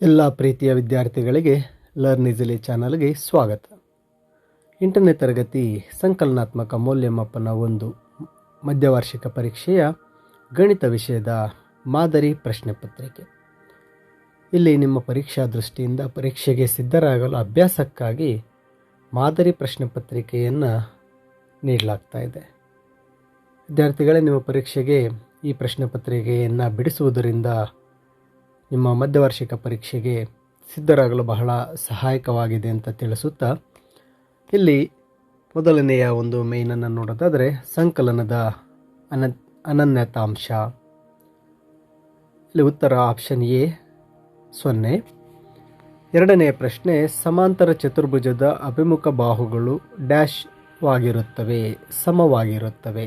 ಎಲ್ಲ ಪ್ರೀತಿಯ ವಿದ್ಯಾರ್ಥಿಗಳಿಗೆ ಲರ್ನ್ ಈಸಿಲಿ ಚಾನಲ್ಗೆ ಸ್ವಾಗತ. 8ನೇ ತರಗತಿ ಸಂಕಲನಾತ್ಮಕ ಮೌಲ್ಯಮಾಪನ 1 ಮಧ್ಯವಾರ್ಷಿಕ ಪರೀಕ್ಷೆಯ ಗಣಿತ ವಿಷಯದ ಮಾದರಿ ಪ್ರಶ್ನೆ ಪತ್ರಿಕೆ. ಇಲ್ಲಿ ನಿಮ್ಮ ಪರೀಕ್ಷಾ ದೃಷ್ಟಿಯಿಂದ ಪರೀಕ್ಷೆಗೆ ಸಿದ್ಧರಾಗಲು ಅಭ್ಯಾಸಕ್ಕಾಗಿ ಮಾದರಿ ಪ್ರಶ್ನೆ ಪತ್ರಿಕೆಯನ್ನು ನೀಡಲಾಗ್ತಾ ಇದೆ. ವಿದ್ಯಾರ್ಥಿಗಳೇ, ನಿಮ್ಮ ಪರೀಕ್ಷೆಗೆ ಈ ಪ್ರಶ್ನೆ ಪತ್ರಿಕೆಯನ್ನು ಬಿಡಿಸುವುದರಿಂದ ನಿಮ್ಮ ಮಧ್ಯವಾರ್ಷಿಕ ಪರೀಕ್ಷೆಗೆ ಸಿದ್ಧರಾಗಲು ಬಹಳ ಸಹಾಯಕವಾಗಿದೆ ಅಂತ ತಿಳಿಸುತ್ತಾ, ಇಲ್ಲಿ ಮೊದಲನೆಯ ಒಂದು ಮೇನನ್ನು ನೋಡೋದಾದರೆ ಸಂಕಲನದ ಅನನ್ಯತಾಂಶ. ಇಲ್ಲಿ ಉತ್ತರ ಆಪ್ಷನ್ ಎ 0. ಎರಡನೆಯ ಪ್ರಶ್ನೆ, ಸಮಾಂತರ ಚತುರ್ಭುಜದ ಅಭಿಮುಖ ಬಾಹುಗಳು ಡ್ಯಾಶ್ ವಾಗಿರುತ್ತವೆ, ಸಮವಾಗಿರುತ್ತವೆ.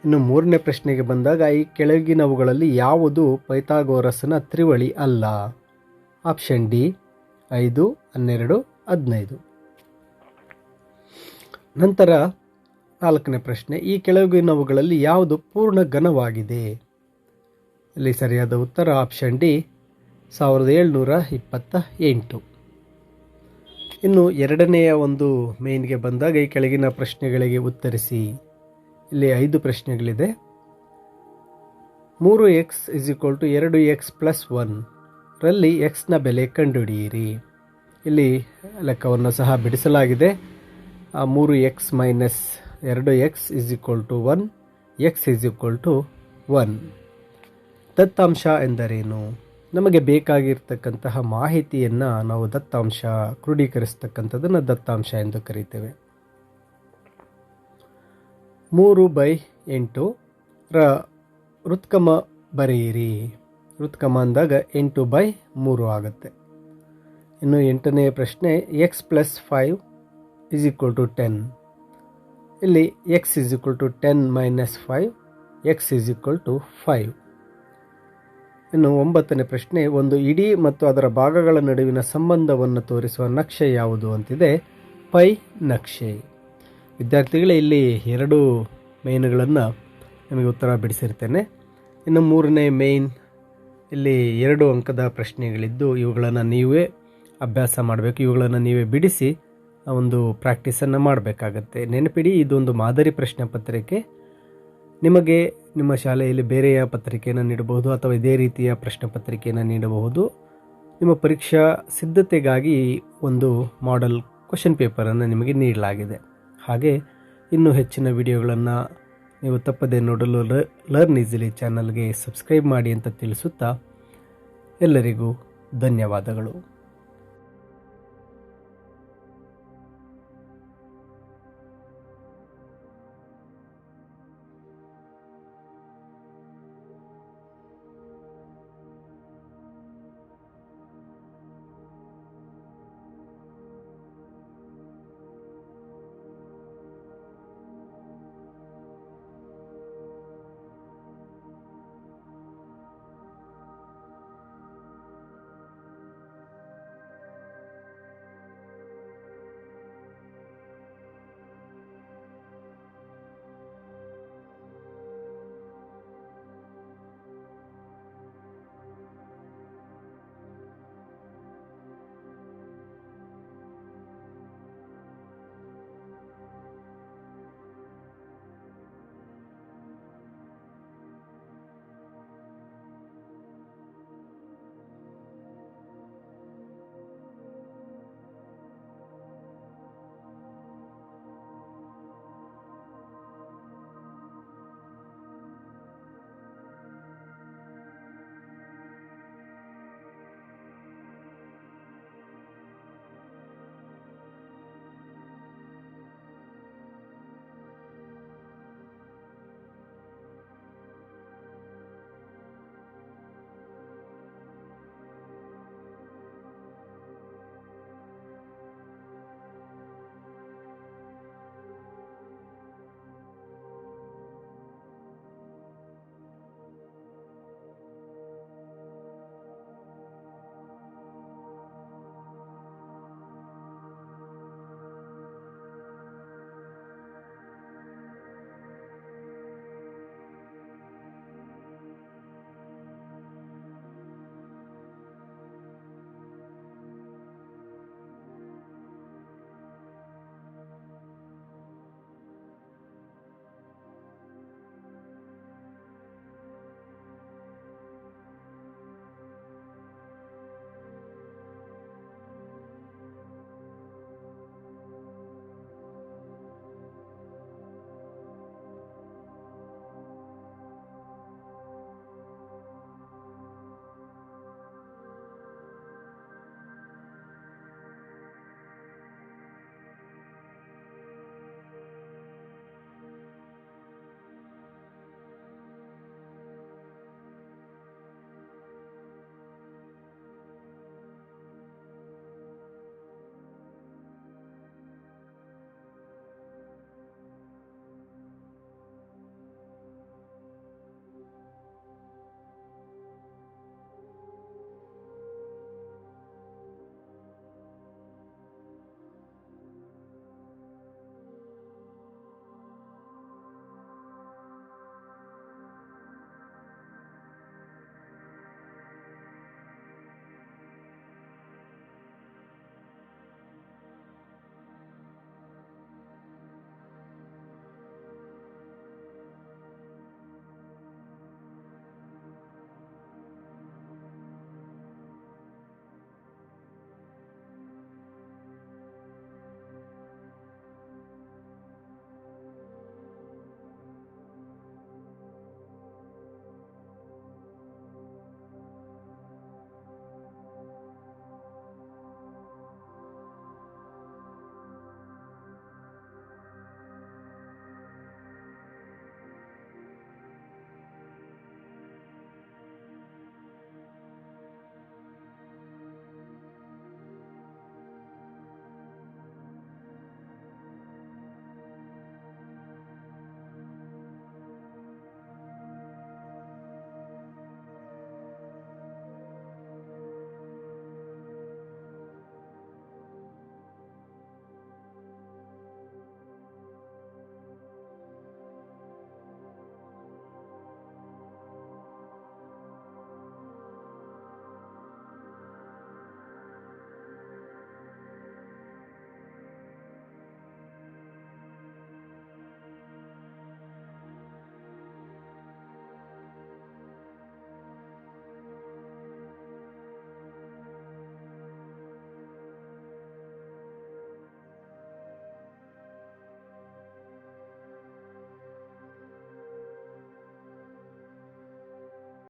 ಇನ್ನು ಮೂರನೇ ಪ್ರಶ್ನೆಗೆ ಬಂದಾಗ, ಈ ಕೆಳಗಿನವುಗಳಲ್ಲಿ ಯಾವುದು ಪೈಥಾಗೋರಸ್ನ ತ್ರಿವಳಿ ಅಲ್ಲ? Option D 5, 12, 15. ನಂತರ 4ನೇ ಪ್ರಶ್ನೆ, ಈ ಕೆಳಗಿನವುಗಳಲ್ಲಿ ಯಾವುದು ಪೂರ್ಣ ಘನವಾಗಿದೆ? ಇಲ್ಲಿ ಸರಿಯಾದ ಉತ್ತರ ಆಪ್ಷನ್ ಡಿ 1728. ಇನ್ನು ಎರಡನೆಯ ಒಂದು ಮೇನ್ಗೆ ಬಂದಾಗ, ಈ ಕೆಳಗಿನ ಪ್ರಶ್ನೆಗಳಿಗೆ ಉತ್ತರಿಸಿ. ಇಲ್ಲಿ 5 ಪ್ರಶ್ನೆಗಳಿದೆ. 3x = 2x+1 ರಲ್ಲಿ x ನ ಬೆಲೆ ಕಂಡುಹಿಡಿಯಿರಿ. ಇಲ್ಲಿ ಲೆಕ್ಕವನ್ನು ಸಹ ಬಿಡಿಸಲಾಗಿದೆ. 3x - 2x = 1, x = 1. ದತ್ತಾಂಶ ಎಂದರೇನು? ನಮಗೆ ಬೇಕಾಗಿರ್ತಕ್ಕಂತಹ ಮಾಹಿತಿಯನ್ನು ನಾವು ದತ್ತಾಂಶ ಕ್ರೋಢೀಕರಿಸ್ತಕ್ಕಂಥದ್ದನ್ನು ದತ್ತಾಂಶ ಎಂದು ಕರೀತೇವೆ. 3/8 ರ ವೃತ್ಕಮ ಬರೆಯಿರಿ. ವೃತ್ಕಮ ಅಂದಾಗ 8/3 ಆಗುತ್ತೆ. ಇನ್ನು 8ನೇ ಪ್ರಶ್ನೆ, x + 5 = 10. ಇಲ್ಲಿ x = 10 - 5, x = 5. ಇನ್ನು 9ನೇ ಪ್ರಶ್ನೆ, ಒಂದು ಇಡೀ ಮತ್ತು ಅದರ ಭಾಗಗಳ ನಡುವಿನ ಸಂಬಂಧವನ್ನು ತೋರಿಸುವ ನಕ್ಷೆ ಯಾವುದು ಅಂತಿದೆ. ಪೈ ನಕ್ಷೆ. ವಿದ್ಯಾರ್ಥಿಗಳೇ, ಇಲ್ಲಿ 2 ಮೇನ್ಗಳನ್ನು ನಿಮಗೆ ಉತ್ತರ ಬಿಡಿಸಿರ್ತೇನೆ. ಇನ್ನು 3ನೇ ಮೇನ್, ಇಲ್ಲಿ 2 ಅಂಕದ ಪ್ರಶ್ನೆಗಳಿದ್ದು ಇವುಗಳನ್ನು ನೀವೇ ಅಭ್ಯಾಸ ಮಾಡಬೇಕು. ಇವುಗಳನ್ನು ನೀವೇ ಬಿಡಿಸಿ ಒಂದು ಪ್ರಾಕ್ಟೀಸನ್ನು ಮಾಡಬೇಕಾಗತ್ತೆ. ನೆನಪಿಡಿ, ಇದೊಂದು ಮಾದರಿ ಪ್ರಶ್ನೆ ಪತ್ರಿಕೆ. ನಿಮಗೆ ನಿಮ್ಮ ಶಾಲೆಯಲ್ಲಿ ಬೇರೆಯ ಪತ್ರಿಕೆಯನ್ನು ನೀಡಬಹುದು ಅಥವಾ ಇದೇ ರೀತಿಯ ಪ್ರಶ್ನೆ ಪತ್ರಿಕೆಯನ್ನು ನೀಡಬಹುದು. ನಿಮ್ಮ ಪರೀಕ್ಷಾ ಸಿದ್ಧತೆಗಾಗಿ ಒಂದು ಮಾಡೆಲ್ ಕ್ವೆಶ್ಚನ್ ಪೇಪರನ್ನು ನಿಮಗೆ ನೀಡಲಾಗಿದೆ. ಹಾಗೆ ಇನ್ನೂ ಹೆಚ್ಚಿನ ವಿಡಿಯೋಗಳನ್ನು ನೀವು ತಪ್ಪದೇ ನೋಡಲು ಲರ್ನ್ ಈಸಿಲಿ ಚಾನಲ್ಗೆ ಸಬ್ಸ್ಕ್ರೈಬ್ ಮಾಡಿ ಅಂತ ತಿಳಿಸುತ್ತಾ ಎಲ್ಲರಿಗೂ ಧನ್ಯವಾದಗಳು.